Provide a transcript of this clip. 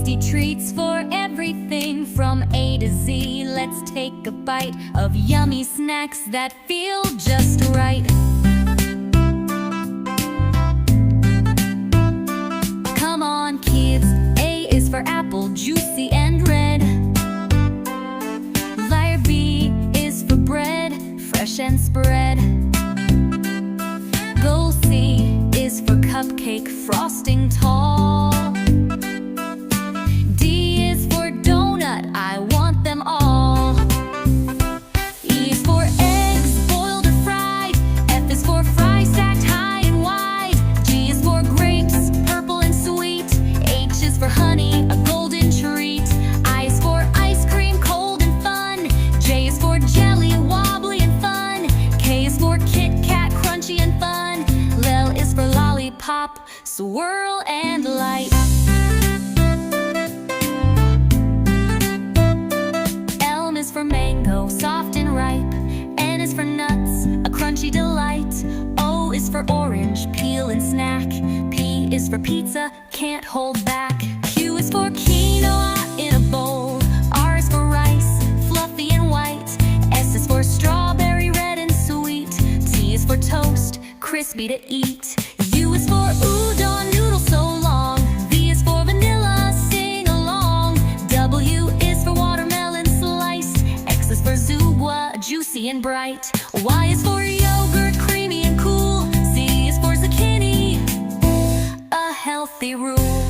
tasty treats for everything from A to Z. Let's take a bite of yummy snacks that feel just right. Come on, kids. A is for apple, juicy and red. Letter B is for bread, fresh and spread. Goal C is for cupcake, frosting tall. D is for donut, I want them all. E is for eggs, boiled or fried. F is for fry, stacked high and wide. G is for grapes, purple and sweet. H is for honey, a golden treat. I is for ice cream, cold and fun. J is for jelly, wobbly and fun. K is for Kit Kat, crunchy and fun. L is for lollipop, swirl and light. M is for mango, soft and ripe. N is for nuts, a crunchy delight. O is for orange, peel and snack. P is for pizza, can't hold back. Q is for quinoa in a bowl. R is for rice, fluffy and white. S is for strawberry, red and sweet. T is for toast, crispy to eat. U is for udon, noodle so long. V is for vanilla, sing along. W is for watermelon sliced. X is for zugwa, juicy and bright. Y is for yogurt, creamy and cool. Z is for zucchini, a healthy rule.